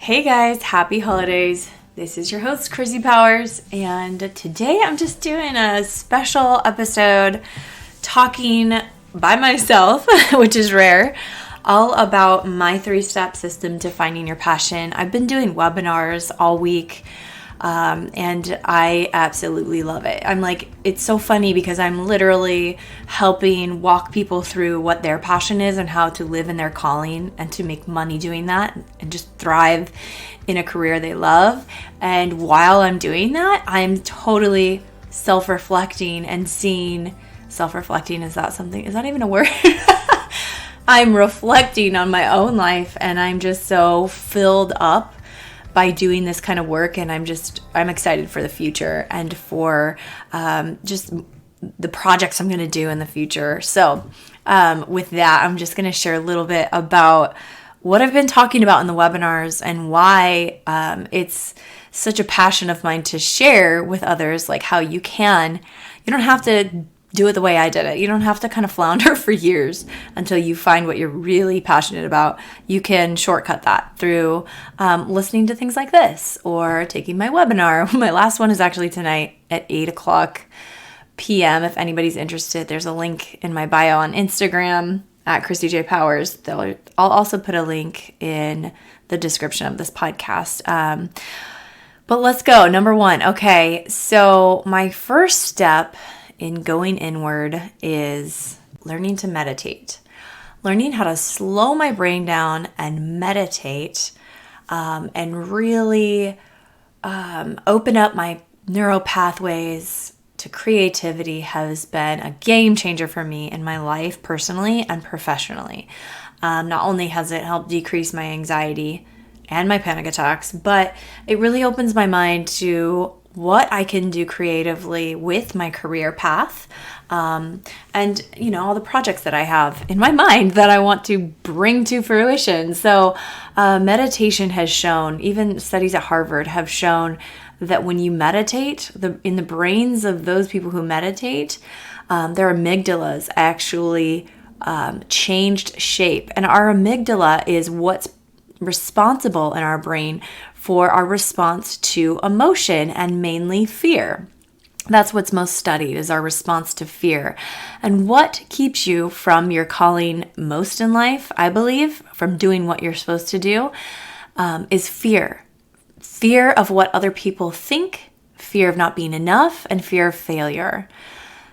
Hey guys, happy holidays. This is your host, Chrissy Powers, and today I'm just doing a special episode talking by myself, which is rare, all about my 3-step system to finding your passion. I've been doing webinars all week, and I absolutely love it. It's so funny because I'm literally helping walk people through what their passion is and how to live in their calling and to make money doing that and just thrive in a career they love. And while I'm doing that, I'm totally self-reflecting and seeing self-reflecting. Is that even a word? I'm reflecting on my own life, and I'm just so filled up by doing this kind of work, and I'm excited for the future and for just the projects I'm going to do in the future. So with that, I'm just going to share a little bit about what I've been talking about in the webinars and why it's such a passion of mine to share with others, like how you don't have to do it the way I did it. You don't have to kind of flounder for years until you find what you're really passionate about. You can shortcut that through listening to things like this or taking my webinar. My last one is actually tonight at 8:00 p.m. If anybody's interested, there's a link in my bio on Instagram at Chrissy J. Powers. I'll also put a link in the description of this podcast. But let's go. Number 1. Okay, so my first step in going inward is learning to meditate, learning how to slow my brain down and meditate, and really open up my neural pathways to creativity has been a game changer for me in my life personally and professionally. Not only has it helped decrease my anxiety and my panic attacks, but it really opens my mind to what I can do creatively with my career path, and all the projects that I have in my mind that I want to bring to fruition. So meditation has shown, even studies at Harvard have shown that when you meditate, in the brains of those people who meditate, their amygdalas actually changed shape. And our amygdala is what's responsible in our brain for our response to emotion, and mainly fear. That's what's most studied, is our response to fear. And what keeps you from your calling most in life, I believe, from doing what you're supposed to do, is fear. Fear of what other people think, fear of not being enough, and fear of failure.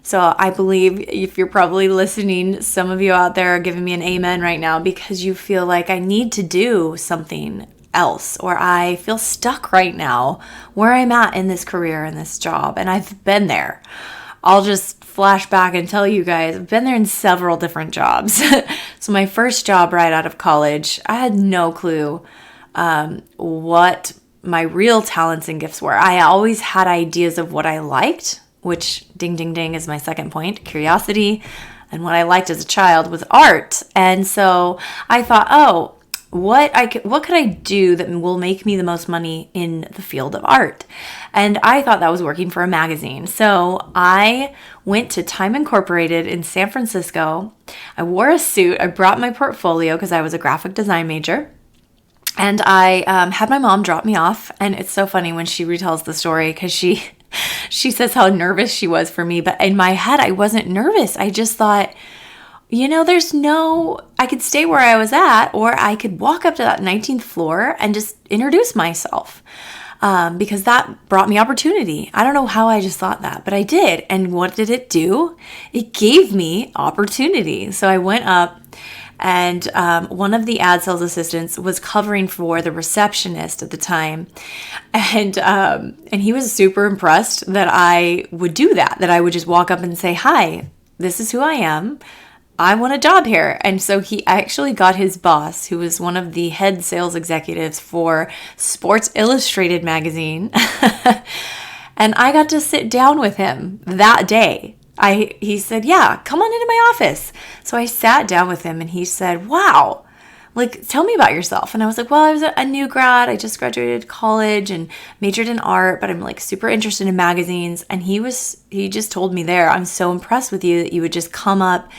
So I believe if you're probably listening, some of you out there are giving me an amen right now because you feel like I need to do something else, or I feel stuck right now where I'm at in this career, in this job, and I've been there. I'll just flash back and tell you guys, I've been there in several different jobs. So my first job right out of college, I had no clue what my real talents and gifts were. I always had ideas of what I liked, which, ding, ding, ding, is my second point, curiosity. And what I liked as a child was art. And so I thought, what could I do that will make me the most money in the field of art? And I thought that was working for a magazine. So I went to Time Incorporated in San Francisco. I wore a suit. I brought my portfolio because I was a graphic design major. And I had my mom drop me off. And it's so funny when she retells the story because she says how nervous she was for me. But in my head, I wasn't nervous. I just thought, I could stay where I was at, or I could walk up to that 19th floor and just introduce myself, because that brought me opportunity. I don't know how I just thought that, but I did. And what did it do? It gave me opportunity. So I went up, and one of the ad sales assistants was covering for the receptionist at the time. And he was super impressed that I would do that I would just walk up and say, "Hi, this is who I am. I want a job here." And so he actually got his boss, who was one of the head sales executives for Sports Illustrated magazine. And I got to sit down with him that day. He said, "Yeah, come on into my office." So I sat down with him, and he said, "Wow, tell me about yourself." And I was like, "Well, I was a new grad. I just graduated college and majored in art, but I'm super interested in magazines." And he just told me there, "I'm so impressed with you that you would just come up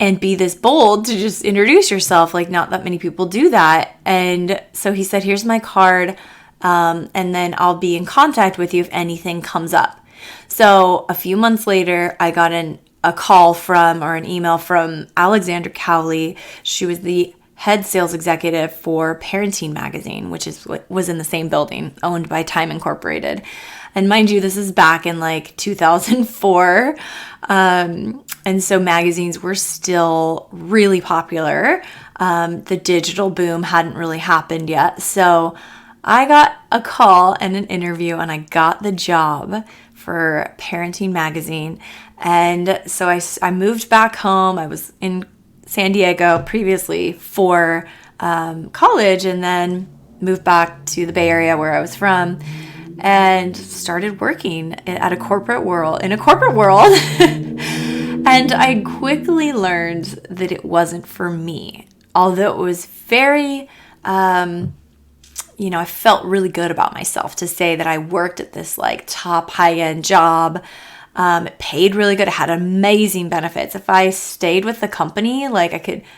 and be this bold to just introduce yourself. Like, not that many people do that. And so he said, here's my card, and then I'll be in contact with you if anything comes up. So a few months later, I got a call from, or an email from Alexandra Cowley. She was the head sales executive for Parenting magazine, which was in the same building, owned by Time Incorporated. And mind you, this is back in like 2004. And so magazines were still really popular. The digital boom hadn't really happened yet. So I got a call and an interview, and I got the job for Parenting magazine. And so I moved back home. I was in San Diego previously for college, and then moved back to the Bay Area where I was from, and started working in a corporate world. And I quickly learned that it wasn't for me. Although it was very, I felt really good about myself to say that I worked at this like top high-end job. It paid really good. It had amazing benefits. If I stayed with the company,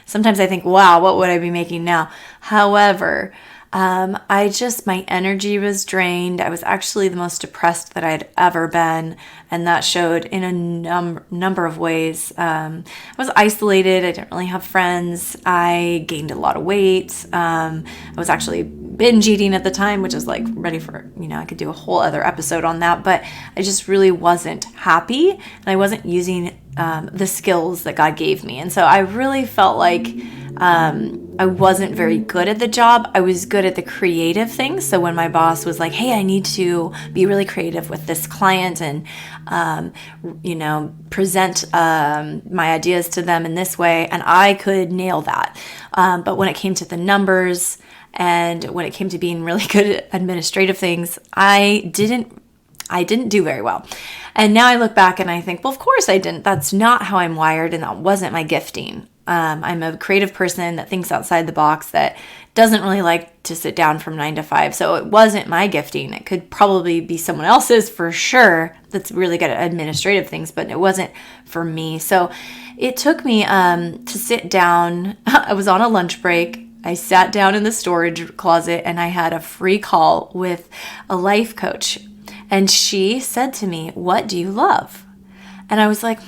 sometimes I think, wow, what would I be making now? However, my energy was drained. I was actually the most depressed that I'd ever been, and that showed in a number of ways. I was isolated. I didn't really have friends. I gained a lot of weight. I was actually binge eating at the time, which is like ready for, I could do a whole other episode on that, but I just really wasn't happy, and I wasn't using the skills that God gave me. And so I really felt like I wasn't very good at the job. I was good at the creative things. So when my boss was like, hey, I need to be really creative with this client and, present my ideas to them in this way, and I could nail that. But when it came to the numbers and when it came to being really good at administrative things, I didn't do very well. And now I look back and I think, well, of course I didn't. That's not how I'm wired, and that wasn't my gifting. I'm a creative person that thinks outside the box, that doesn't really like to sit down from 9 to 5. So it wasn't my gifting. It could probably be someone else's for sure that's really good at administrative things, but it wasn't for me. So it took me to sit down. I was on a lunch break. I sat down in the storage closet, and I had a free call with a life coach. And she said to me, what do you love? And I was like,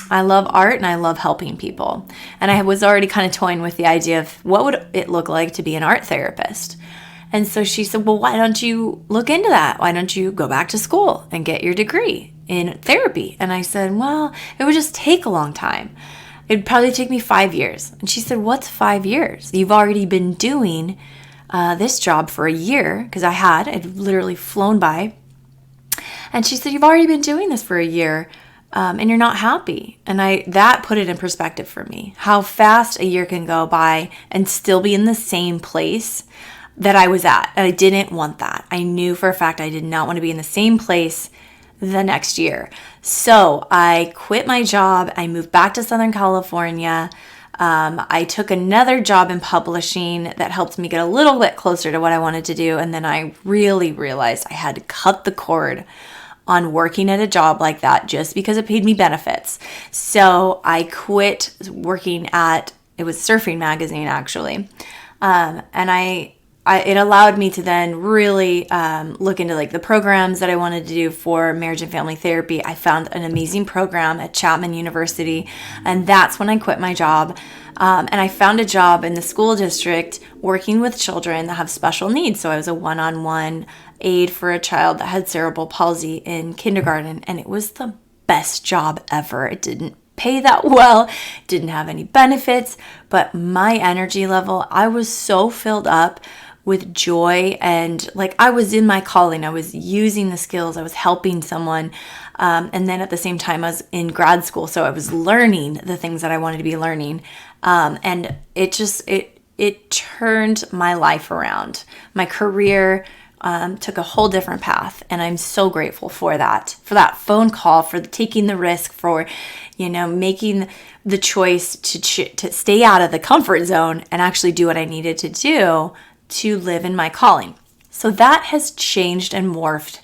I love art and I love helping people. And I was already kind of toying with the idea of what would it look like to be an art therapist. And so she said, well, why don't you look into that? Why don't you go back to school and get your degree in therapy? And I said, well, it would just take a long time. It'd probably take me 5 years. And she said, what's 5 years? You've already been doing this job for a year, because I'd literally flown by. And she said, you've already been doing this for a year, and you're not happy. And that put it in perspective for me, how fast a year can go by and still be in the same place that I was at. And I didn't want that. I knew for a fact I did not want to be in the same place the next year. So I quit my job. I moved back to Southern California. I took another job in publishing that helped me get a little bit closer to what I wanted to do. And then I really realized I had to cut the cord on working at a job like that just because it paid me benefits. So I quit working it was Surfing magazine actually. And it allowed me to then really look into like the programs that I wanted to do for marriage and family therapy. I found an amazing program at Chapman University, and that's when I quit my job. And I found a job in the school district working with children that have special needs. So I was a one-on-one aide for a child that had cerebral palsy in kindergarten, and it was the best job ever. It didn't pay that well, didn't have any benefits, but my energy level, I was so filled up with joy, and like I was in my calling. I was using the skills. I was helping someone. And then at the same time, I was in grad school. So I was learning the things that I wanted to be learning. And it turned my life around. My career took a whole different path. And I'm so grateful for that phone call, for taking the risk, for, making the choice to stay out of the comfort zone and actually do what I needed to do to live in my calling. So that has changed and morphed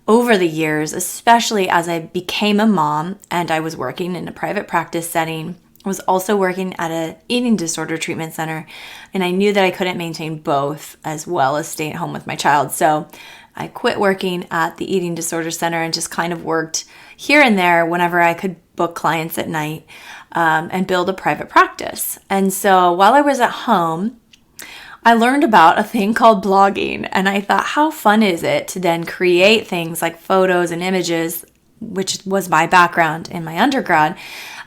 over the years, especially as I became a mom and I was working in a private practice setting was also working at an eating disorder treatment center, and I knew that I couldn't maintain both as well as stay at home with my child. So I quit working at the eating disorder center and just kind of worked here and there whenever I could book clients at night and build a private practice. And so while I was at home, I learned about a thing called blogging, and I thought, how fun is it to then create things like photos and images, which was my background in my undergrad,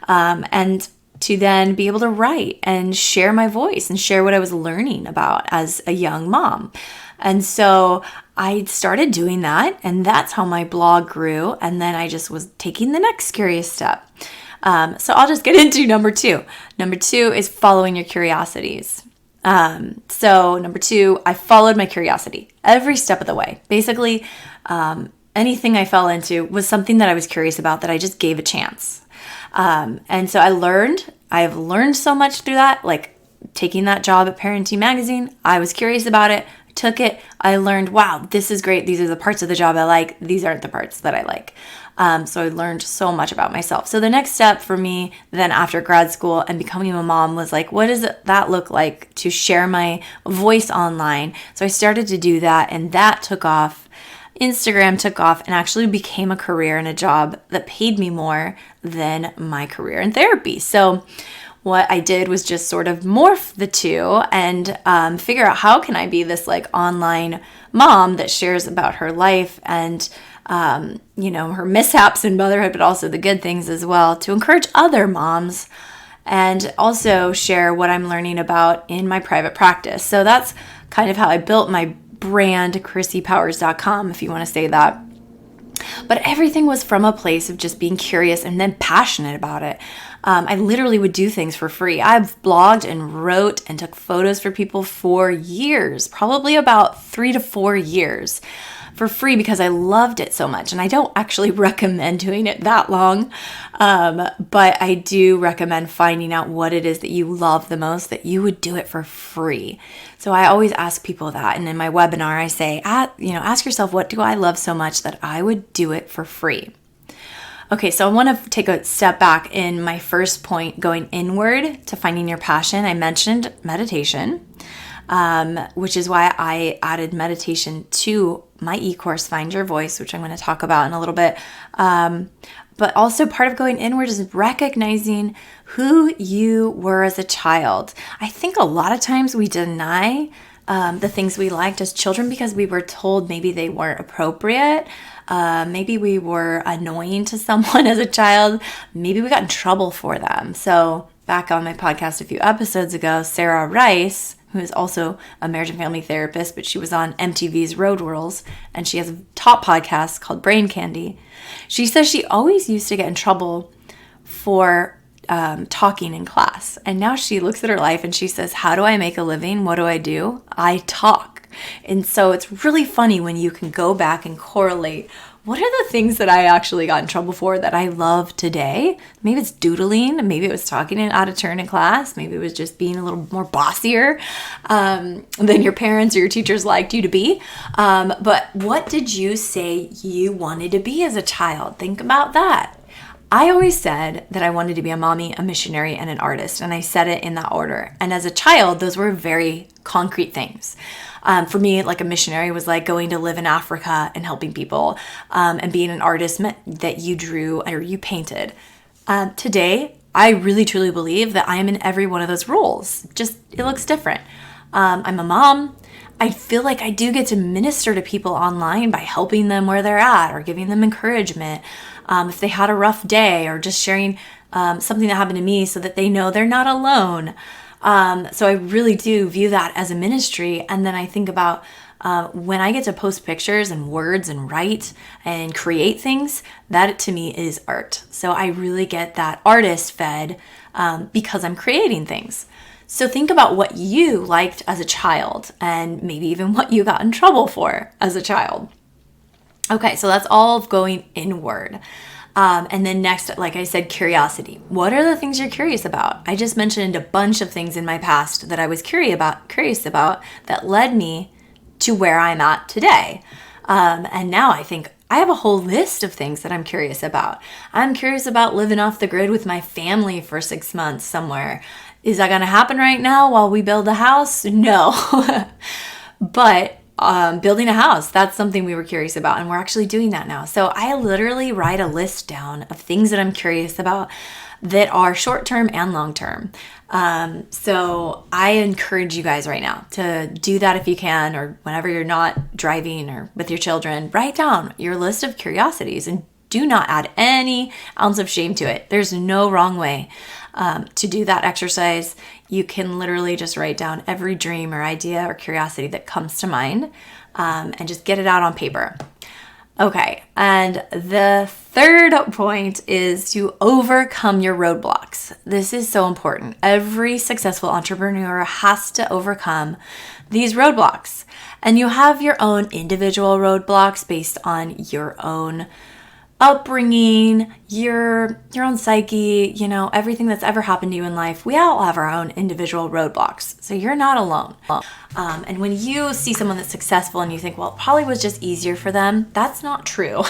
and to then be able to write and share my voice and share what I was learning about as a young mom. And so I started doing that, and that's how my blog grew. And then I just was taking the next curious step. So I'll just get into number 2. Number 2 is following your curiosities. So number 2, I followed my curiosity every step of the way. Basically, anything I fell into was something that I was curious about that I just gave a chance. And so I've learned so much through that, like taking that job at Parenting Magazine. I was curious about it. I took it. I learned, wow, this is great. These are the parts of the job I like. These aren't the parts that I like. So I learned so much about myself. So the next step for me then after grad school and becoming a mom was like, what does that look like to share my voice online? So I started to do that, and that took off. Instagram took off and actually became a career and a job that paid me more than my career in therapy. So what I did was just sort of morph the two and figure out how can I be this like online mom that shares about her life and her mishaps in motherhood, but also the good things as well, to encourage other moms and also share what I'm learning about in my private practice. So that's kind of how I built my brand, chrissypowers.com, if you want to say that. But everything was from a place of just being curious and then passionate about it. I literally would do things for free. I've blogged and wrote and took photos for people for years, probably about 3 to 4 years for free because I loved it so much. And I don't actually recommend doing it that long, but I do recommend finding out what it is that you love the most, that you would do it for free. So I always ask people that. And in my webinar, I say, ask yourself, what do I love so much that I would do it for free? Okay, so I want to take a step back in my first point, going inward to finding your passion. I mentioned meditation, which is why I added meditation to my e-course, Find Your Voice, which I'm going to talk about in a little bit. But also part of going inward is recognizing who you were as a child. I think a lot of times we deny the things we liked as children because we were told maybe they weren't appropriate. Maybe we were annoying to someone as a child. Maybe we got in trouble for them. So back on my podcast a few episodes ago, Sarah Rice, who is also a marriage and family therapist, but she was on MTV's Road Rules, and she has a top podcast called Brain Candy. She says she always used to get in trouble for talking in class. And now she looks at her life and she says, how do I make a living? What do? I talk. And so it's really funny when you can go back and correlate what are the things that I actually got in trouble for that I love today? Maybe it's doodling. Maybe it was talking out of turn in class. Maybe it was just being a little more bossier than your parents or your teachers liked you to be. But what did you say you wanted to be as a child? Think about that. I always said that I wanted to be a mommy, a missionary, and an artist, and I said it in that order. And as a child, those were very concrete things. For me, like a missionary was like going to live in Africa and helping people, and being an artist meant that you drew or you painted. Today, I really truly believe that I am in every one of those roles. Just, it looks different. I'm a mom. I feel like I do get to minister to people online by helping them where they're at or giving them encouragement. If they had a rough day, or just sharing something that happened to me so that they know they're not alone. So I really do view that as a ministry. And then I think about when I get to post pictures and words and write and create things, that to me is art. So I really get that artist fed because I'm creating things. So think about what you liked as a child and maybe even what you got in trouble for as a child. Okay, so that's all of going inward. And then next, like I said, curiosity. What are the things you're curious about? I just mentioned a bunch of things in my past that I was curious about that led me to where I'm at today. And now I think I have a whole list of things that I'm curious about. I'm curious about living off the grid with my family for 6 months somewhere. Is that going to happen right now while we build a house? No. But building a house, that's something we were curious about, and we're actually doing that now. So I literally write a list down of things that I'm curious about that are short-term and long-term. So I encourage you guys right now to do that if you can, or whenever you're not driving or with your children, write down your list of curiosities and do not add any ounce of shame to it. There's no wrong way to do that exercise. You can literally just write down every dream or idea or curiosity that comes to mind, and just get it out on paper. Okay, and the third point is to overcome your roadblocks. This is so important. Every successful entrepreneur has to overcome these roadblocks. And you have your own individual roadblocks based on your own upbringing, your own psyche, everything that's ever happened to you in life. We all have our own individual roadblocks, so you're not alone. And when you see someone that's successful and you think, well, it probably was just easier for them, that's not true.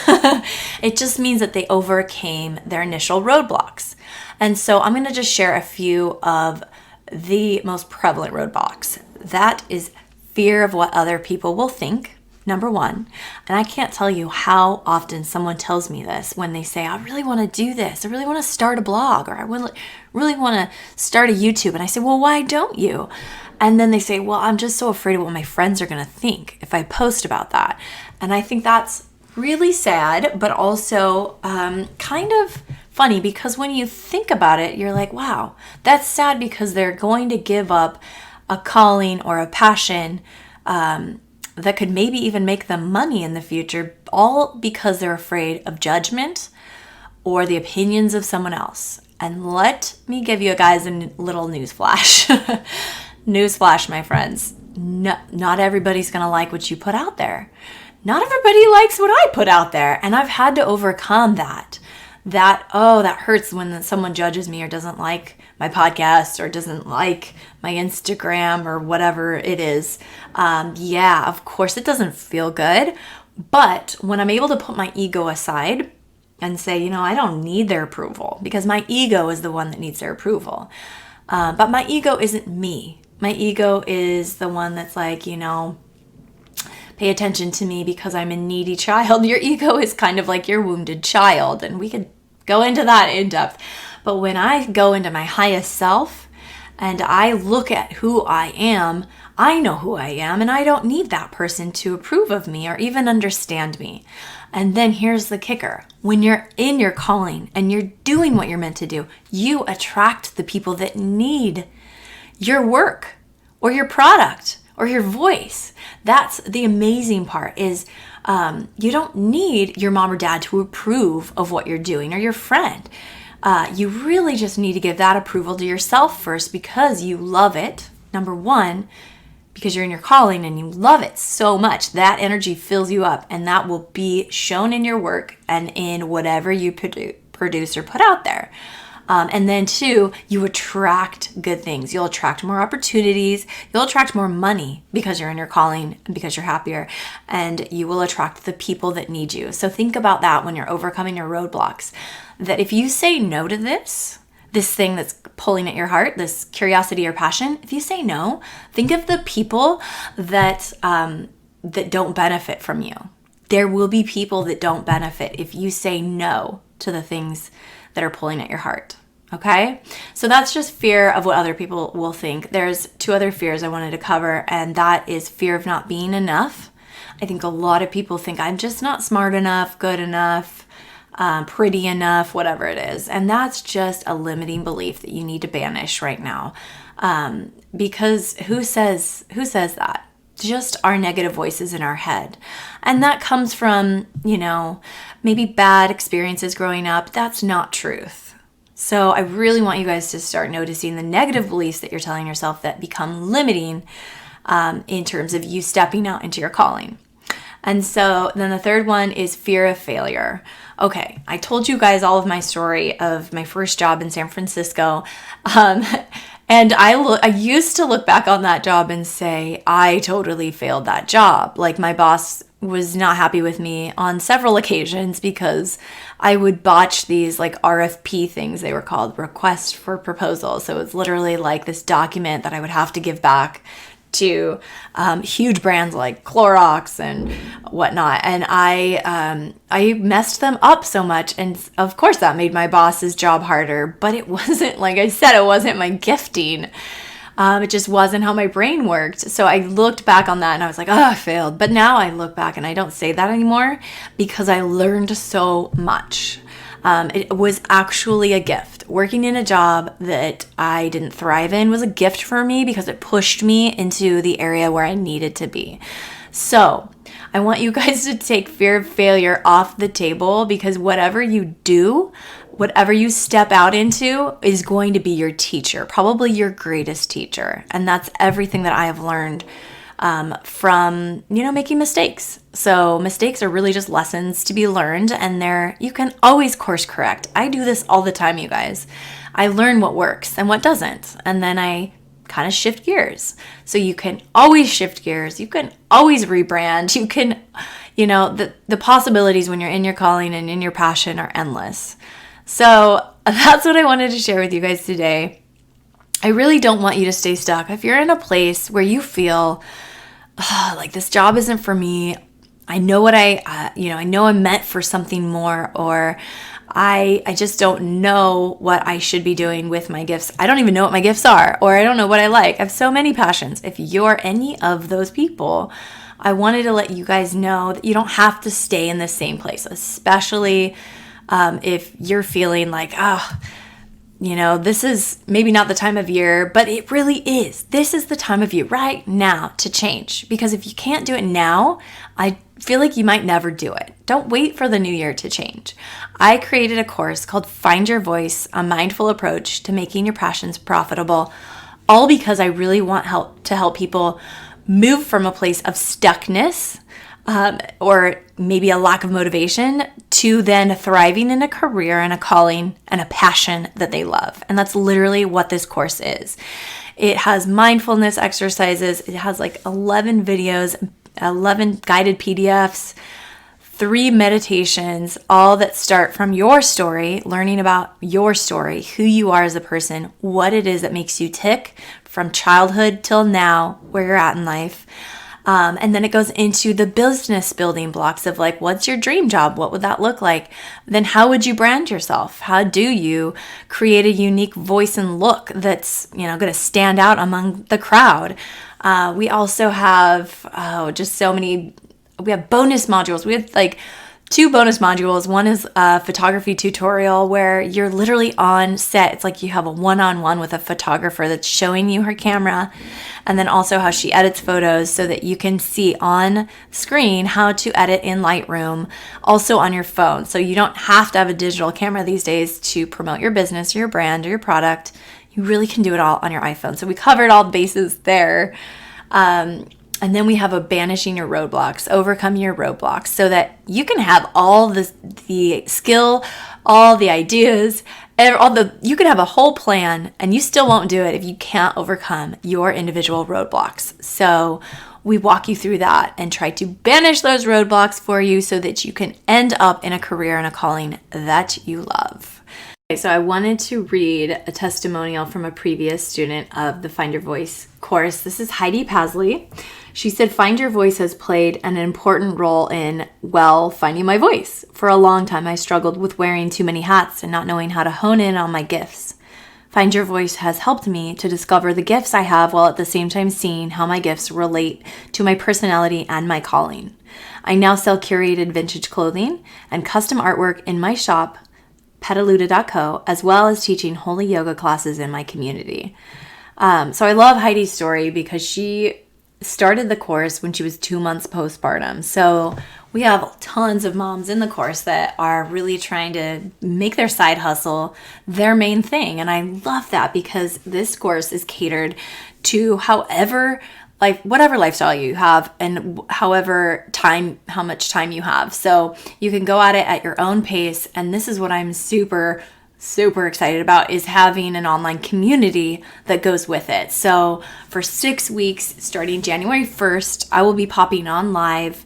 It just means that they overcame their initial roadblocks. And so I'm going to just share a few of the most prevalent roadblocks. That is fear of what other people will think. Number one, and I can't tell you how often someone tells me this when they say, I really want to do this. I really want to start a blog, or I really want to start a YouTube. And I say, well, why don't you? And then they say, well, I'm just so afraid of what my friends are going to think if I post about that. And I think that's really sad, but also kind of funny, because when you think about it, you're like, wow, that's sad because they're going to give up a calling or a passion that could maybe even make them money in the future, all because they're afraid of judgment or the opinions of someone else. And let me give you guys a little newsflash. Newsflash, my friends. Not everybody's going to like what you put out there. Not everybody likes what I put out there. And I've had to overcome that. That hurts when someone judges me or doesn't like my podcast or doesn't like my Instagram or whatever it is. Of course, it doesn't feel good. But when I'm able to put my ego aside and say, I don't need their approval, because my ego is the one that needs their approval. But my ego isn't me. My ego is the one that's like, pay attention to me because I'm a needy child. Your ego is kind of like your wounded child, and we could go into that in depth. But when I go into my highest self and I look at who I am, I know who I am, and I don't need that person to approve of me or even understand me. And then here's the kicker. When you're in your calling and you're doing what you're meant to do, you attract the people that need your work or your product or your voice. That's the amazing part, is you don't need your mom or dad to approve of what you're doing, or your friend. You really just need to give that approval to yourself first, because you love it. Number one, because you're in your calling and you love it so much. That energy fills you up, and that will be shown in your work and in whatever you produce or put out there. And then two, you attract good things. You'll attract more opportunities. You'll attract more money because you're in your calling and because you're happier. And you will attract the people that need you. So think about that when you're overcoming your roadblocks. That if you say no to this thing that's pulling at your heart, this curiosity or passion, if you say no, think of the people that don't benefit from you. There will be people that don't benefit if you say no to the things that are pulling at your heart. Okay? So that's just fear of what other people will think. There's two other fears I wanted to cover, and that is fear of not being enough. I think a lot of people think I'm just not smart enough, good enough, pretty enough, whatever it is. And that's just a limiting belief that you need to banish right now. Because who says that? Just our negative voices in our head. And that comes from, maybe bad experiences growing up. That's not truth. So I really want you guys to start noticing the negative beliefs that you're telling yourself that become limiting in terms of you stepping out into your calling. And so then the third one is fear of failure. Okay, I told you guys all of my story of my first job in San Francisco. And I used to look back on that job and say, I totally failed that job. Like, my boss was not happy with me on several occasions because I would botch these like RFP things. They were called request for proposal. So it was literally like this document that I would have to give back to huge brands like Clorox and whatnot. And I messed them up so much. And of course that made my boss's job harder, but it wasn't, like I said, it wasn't my gifting. It just wasn't how my brain worked. So I looked back on that and I was like, oh, I failed. But now I look back and I don't say that anymore because I learned so much. It was actually a gift. Working in a job that I didn't thrive in was a gift for me because it pushed me into the area where I needed to be. So I want you guys to take fear of failure off the table because whatever you do, whatever you step out into is going to be your teacher, probably your greatest teacher. And that's everything that I have learned from, making mistakes. So mistakes are really just lessons to be learned, and you can always course correct. I do this all the time, you guys. I learn what works and what doesn't, and then I kind of shift gears. So you can always shift gears. You can always rebrand. You can, the possibilities when you're in your calling and in your passion are endless. So that's what I wanted to share with you guys today. I really don't want you to stay stuck. If you're in a place where you feel like this job isn't for me, I know what I know I'm meant for something more, or I just don't know what I should be doing with my gifts. I don't even know what my gifts are, or I don't know what I like. I have so many passions. If you're any of those people, I wanted to let you guys know that you don't have to stay in the same place, especially if you're feeling like, this is maybe not the time of year, but it really is. This is the time of year right now to change. Because if you can't do it now, I feel like you might never do it. Don't wait for the new year to change. I created a course called Find Your Voice, a mindful approach to making your passions profitable, all because I really want to help people move from a place of stuckness or maybe a lack of motivation to then thriving in a career and a calling and a passion that they love. And that's literally what this course is. It has mindfulness exercises. It has like 11 videos, 11 guided PDFs, 3 meditations, all that start from your story, learning about your story, who you are as a person, what it is that makes you tick from childhood till now, where you're at in life. And then it goes into the business building blocks of like, what's your dream job? What would that look like? Then how would you brand yourself? How do you create a unique voice and look that's, going to stand out among the crowd? We also have, just so many, we have bonus modules. We have like 2 bonus modules. One is a photography tutorial where you're literally on set. It's like you have a one-on-one with a photographer that's showing you her camera, and then also how she edits photos so that you can see on screen how to edit in Lightroom, also on your phone. So you don't have to have a digital camera these days to promote your business or your brand or your product. You really can do it all on your iPhone. So we covered all bases there. And then we have a banishing your roadblocks, overcome your roadblocks, so that you can have all the skill, all the ideas, you can have a whole plan and you still won't do it if you can't overcome your individual roadblocks. So we walk you through that and try to banish those roadblocks for you so that you can end up in a career and a calling that you love. Okay, so I wanted to read a testimonial from a previous student of the Find Your Voice course. This is Heidi Pasley. She said, Find Your Voice has played an important role in, finding my voice. For a long time, I struggled with wearing too many hats and not knowing how to hone in on my gifts. Find Your Voice has helped me to discover the gifts I have while at the same time seeing how my gifts relate to my personality and my calling. I now sell curated vintage clothing and custom artwork in my shop, Petaluda.co, as well as teaching holy yoga classes in my community. So I love Heidi's story because she started the course when she was 2 months postpartum. So we have tons of moms in the course that are really trying to make their side hustle their main thing. And I love that because this course is catered to whatever lifestyle you have and how much time you have. So you can go at it at your own pace. And this is what I'm super super excited about is having an online community that goes with it. So for 6 weeks, starting January 1st, I will be popping on live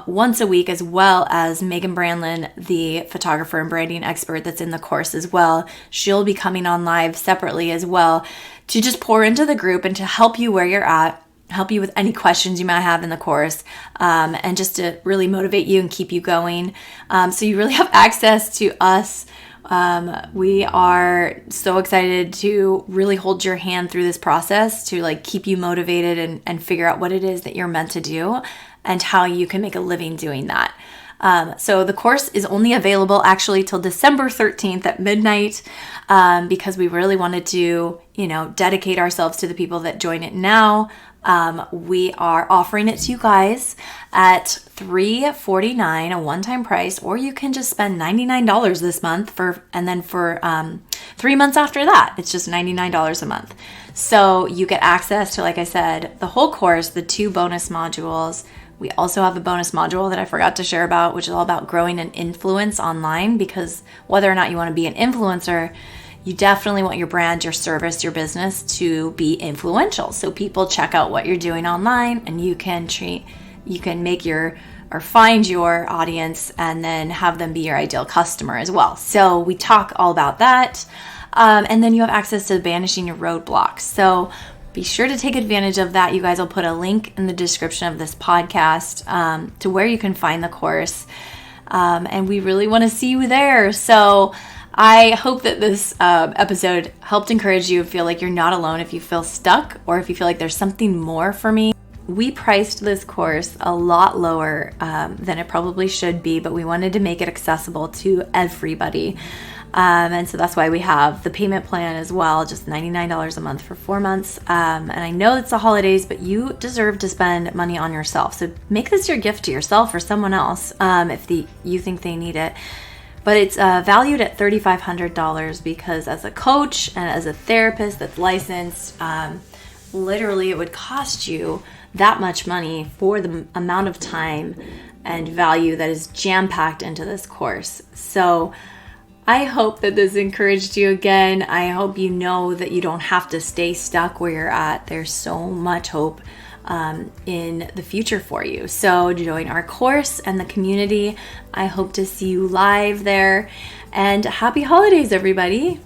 once a week, as well as Megan Brandlin, the photographer and branding expert that's in the course as well. She'll be coming on live separately as well to just pour into the group and to help you where you're at, help you with any questions you might have in the course, and just to really motivate you and keep you going. So you really have access to us. We are so excited to really hold your hand through this process to like keep you motivated and figure out what it is that you're meant to do and how you can make a living doing that. So the course is only available actually till December 13th at midnight, because we really wanted to, dedicate ourselves to the people that join it now. We are offering it to you guys at $349, a one-time price, or you can just spend $99 this month and then for 3 months after that, it's just $99 a month. So you get access to, like I said, the whole course, the 2 bonus modules. We also have a bonus module that I forgot to share about, which is all about growing an influence online, because whether or not you want to be an influencer, you definitely want your brand, your service, your business to be influential. So people check out what you're doing online, and you can find your audience and then have them be your ideal customer as well. So we talk all about that. And then you have access to banishing your roadblocks. So be sure to take advantage of that. You guys, will put a link in the description of this podcast to where you can find the course. And we really want to see you there. So I hope that this episode helped encourage you, feel like you're not alone if you feel stuck or if you feel like there's something more for me. We priced this course a lot lower than it probably should be, but we wanted to make it accessible to everybody. And so that's why we have the payment plan as well, just $99 a month for 4 months. And I know it's the holidays, but you deserve to spend money on yourself. So make this your gift to yourself or someone else if you think they need it. But it's valued at $3,500 because as a coach and as a therapist that's licensed, literally it would cost you that much money for the amount of time and value that is jam-packed into this course. So I hope that this encouraged you again. I hope you know that you don't have to stay stuck where you're at. There's so much hope in the future for you. So join our course and the community. I hope to see you live there. And happy holidays, everybody.